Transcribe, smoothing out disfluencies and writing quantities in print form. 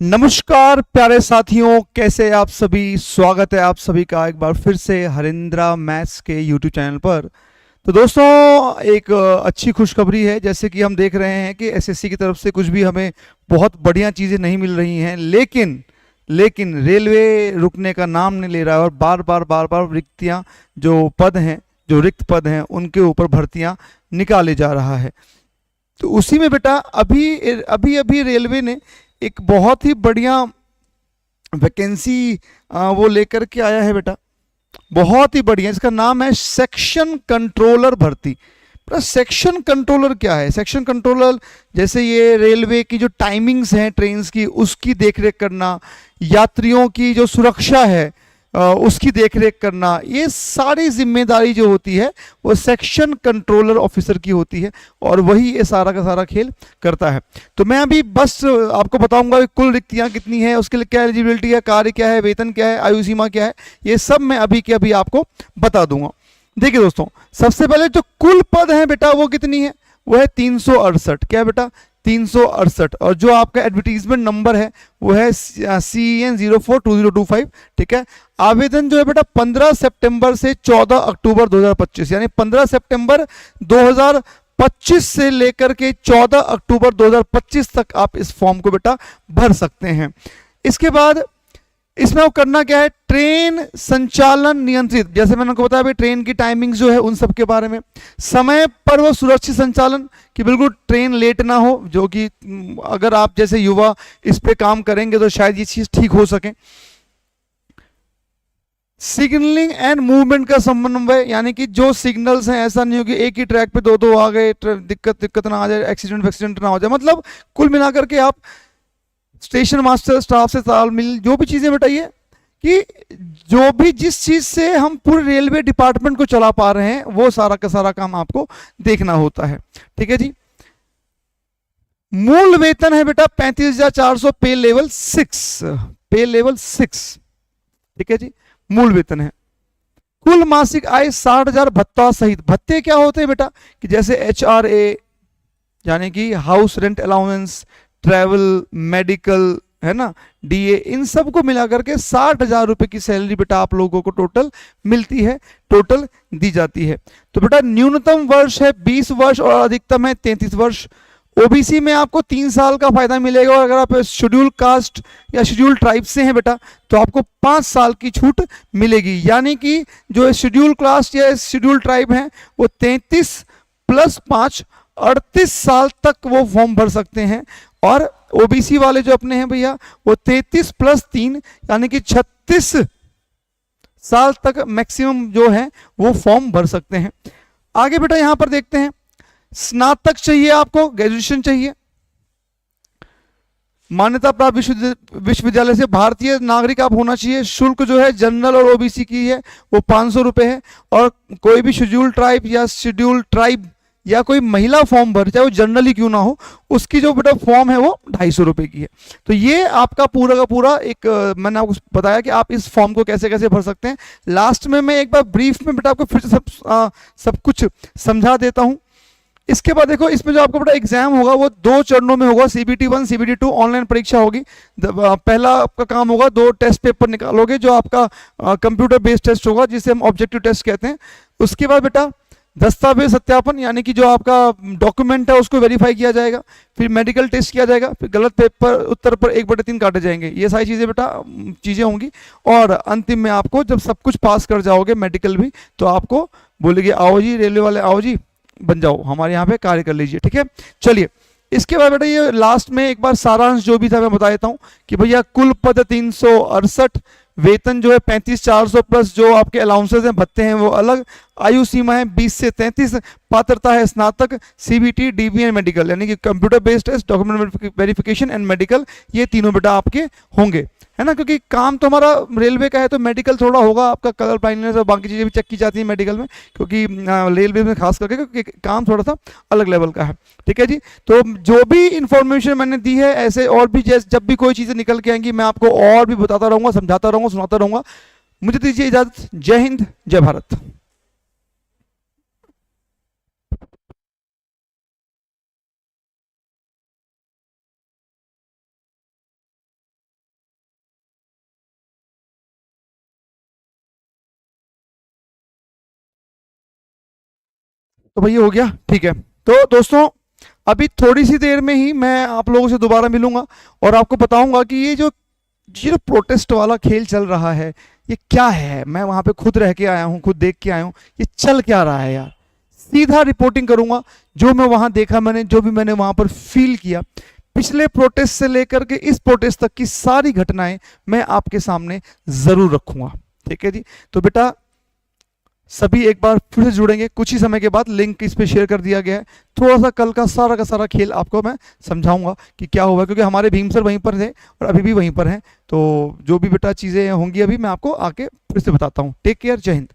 नमस्कार प्यारे साथियों, कैसे आप सभी। स्वागत है आप सभी का एक बार फिर से हरिंद्रा मैथ्स के यूट्यूब चैनल पर। तो दोस्तों, एक अच्छी खुशखबरी है। जैसे कि हम देख रहे हैं कि एसएससी की तरफ से कुछ भी हमें बहुत बढ़िया चीज़ें नहीं मिल रही हैं, लेकिन रेलवे रुकने का नाम नहीं ले रहा है और बार बार रिक्तियाँ, जो पद हैं, जो रिक्त पद हैं, उनके ऊपर भर्तियाँ निकाले जा रहा है। तो उसी में बेटा अभी अभी अभी रेलवे ने एक बहुत ही बढ़िया वैकेंसी वो लेकर के आया है बेटा। बहुत ही बढ़िया, इसका नाम है सेक्शन कंट्रोलर भर्ती। बेटा सेक्शन कंट्रोलर क्या है? सेक्शन कंट्रोलर जैसे ये रेलवे की जो टाइमिंग्स हैं ट्रेन्स की, उसकी देखरेख करना, यात्रियों की जो सुरक्षा है उसकी देखरेख करना, ये सारी जिम्मेदारी जो होती है वो सेक्शन कंट्रोलर ऑफिसर की होती है और वही ये सारा का सारा खेल करता है। तो मैं अभी बस आपको बताऊंगा कि कुल रिक्तियां कितनी है, उसके लिए क्या एलिजिबिलिटी है, कार्य क्या है, वेतन क्या है, आयु सीमा क्या है, ये सब मैं अभी के अभी आपको बता दूंगा। देखिए दोस्तों, सबसे पहले जो कुल पद है बेटा वो कितनी है? वो है 368। क्या है बेटा? 368। और जो आपका एडवर्टीजमेंट नंबर है वो है CEN042025। ठीक है। आवेदन जो है बेटा 15 सितंबर से 14 अक्टूबर 2025, यानी 15 सितंबर 2025 से लेकर के 14 अक्टूबर 2025 तक आप इस फॉर्म को बेटा भर सकते हैं। इसके बाद इसमें वो करना क्या है? ट्रेन संचालन नियंत्रित, जैसे मैंने आपको बताया भाई ट्रेन की टाइमिंग जो है उन सब के बारे में, समय पर वो सुरक्षित संचालन कि बिल्कुल ट्रेन लेट ना हो, जो कि अगर आप जैसे युवा इस पे काम करेंगे तो शायद ये चीज ठीक हो सके। सिग्नलिंग एंड मूवमेंट का समन्वय, यानी कि जो सिग्नल्स हैं ऐसा नहीं हो कि एक ही ट्रैक पे दो दो आ गए, दिक्कत ना आ जाए, एक्सीडेंट ना हो जाए। मतलब कुल मिलाकर के आप स्टेशन मास्टर स्टाफ से तालमेल, जो भी चीजें बताइए कि जो भी जिस चीज से हम पूरे रेलवे डिपार्टमेंट को चला पा रहे हैं वो सारा का सारा काम आपको देखना होता है। ठीक है जी। मूल वेतन है बेटा 35,400, पे लेवल 6, पे लेवल 6। ठीक है जी, मूल वेतन है। कुल मासिक आय 60,000 भत्ता सहित। भत्ते क्या होते हैं बेटा? कि जैसे HRA, यानी कि house rent allowance, travel, medical, है ना, DA, इन सब को मिलाकर के 60,000 रुपए की सैलरी बेटा आप लोगों को टोटल मिलती है, टोटल दी जाती है। तो बेटा न्यूनतम वर्ष है 20 वर्ष और अधिकतम है 33 वर्ष। ओबीसी में आपको 3 साल का फायदा मिलेगा और अगर आप शेड्यूल कास्ट या शेड्यूल ट्राइब से हैं बेटा तो आपको 5 साल की छूट मिलेगी। यानी कि जो शेड्यूल कास्ट या शेड्यूल ट्राइब हैं वो 33 + 5 38 साल तक वो फॉर्म भर सकते हैं, और ओबीसी वाले जो अपने हैं भैया वो 33 + 3 यानी कि 36 साल तक मैक्सिमम जो है वो फॉर्म भर सकते हैं। आगे बेटा यहां पर देखते हैं, स्नातक चाहिए आपको, ग्रेजुएशन चाहिए, मान्यता प्राप्त विश्वविद्यालय से भारतीय नागरिक आप होना चाहिए। शुल्क जो है जनरल और ओबीसी की है वो 500 रुपए है, और कोई भी शेड्यूल ट्राइब या शेड्यूल ट्राइब या कोई महिला फॉर्म भर, चाहे वो जनरली क्यों ना हो, उसकी जो बेटा फॉर्म है वो 250 रुपए की है। तो ये आपका पूरा का पूरा एक मैंने आपको बताया कि आप इस फॉर्म को कैसे कैसे भर सकते हैं। लास्ट में मैं एक बार ब्रीफ में बेटा आपको फिर से सब कुछ समझा देता हूँ। इसके बाद देखो, इसमें जो आपका बेटा एग्जाम होगा वो 2 चरणों में होगा। CBT 1 CBT 2 ऑनलाइन परीक्षा होगी। पहला आपका काम होगा 2 टेस्ट पेपर निकालोगे, जो आपका कंप्यूटर बेस्ड टेस्ट होगा जिसे हम ऑब्जेक्टिव टेस्ट कहते हैं। उसके बाद बेटा दस्तावेज सत्यापन, यानी कि जो आपका डॉक्यूमेंट है उसको वेरीफाई किया जाएगा। फिर मेडिकल टेस्ट किया जाएगा, फिर गलत पेपर उत्तर पर 1/3 काटे जाएंगे। ये सारी चीज़ें बेटा चीज़ें होंगी, और अंतिम में आपको जब सब कुछ पास कर जाओगे, मेडिकल भी, तो आपको बोलेंगे आओ जी रेलवे वाले, आओ जी बन जाओ, हमारे यहाँ पे कार्य कर लीजिए। ठीक है, चलिए इसके बाद बेटा ये लास्ट में एक बार सारांश जो भी था मैं बता देता हूँ कि भैया कुल पद 368, वेतन जो है 35,400 प्लस जो आपके अलाउंसेज हैं, भत्ते हैं वो अलग, आयु सीमा है 20 से 33, पात्रता है स्नातक, CBT, DB एंड मेडिकल, यानी कि computer based test, document verification and medical, ये तीनों बेटा आपके होंगे, है ना। क्योंकि काम तो हमारा रेलवे का है तो मेडिकल थोड़ा होगा आपका, कलर ब्लाइंडनेस और बाकी चीज़ें भी चेक की जाती है मेडिकल में, क्योंकि रेलवे में खास करके क्योंकि काम थोड़ा सा अलग लेवल का है। ठीक है जी। तो जो भी इंफॉर्मेशन मैंने दी है, ऐसे और भी जैसे जब भी कोई चीज़ें निकल के आएंगी मैं आपको और भी बताता रहूँगा, समझाता रहूँगा, सुनाता रहूँगा। मुझे दीजिए इजाज़त। जय हिंद, जय भारत। तो भैया हो गया, ठीक है। तो दोस्तों अभी थोड़ी सी देर में ही मैं आप लोगों से दोबारा मिलूंगा और आपको बताऊंगा कि ये जो प्रोटेस्ट वाला खेल चल रहा है ये क्या है। मैं वहां पे खुद रह के आया हूं, खुद देख के आया हूं, ये चल क्या रहा है यार। सीधा रिपोर्टिंग करूंगा जो मैं वहां देखा, मैंने जो भी मैंने वहां पर फील किया, पिछले प्रोटेस्ट से लेकर के इस प्रोटेस्ट तक की सारी घटनाएं मैं आपके सामने जरूर रखूंगा, ठीक है जी। तो बेटा सभी एक बार फिर से जुड़ेंगे कुछ ही समय के बाद, लिंक इस पे शेयर कर दिया गया है। थोड़ा सा कल का सारा खेल आपको मैं समझाऊंगा कि क्या हुआ, क्योंकि हमारे भीम सर वहीं पर थे और अभी भी वहीं पर हैं। तो जो भी बेटा चीज़ें होंगी अभी मैं आपको आके फिर से बताता हूँ। टेक केयर, जय हिंद।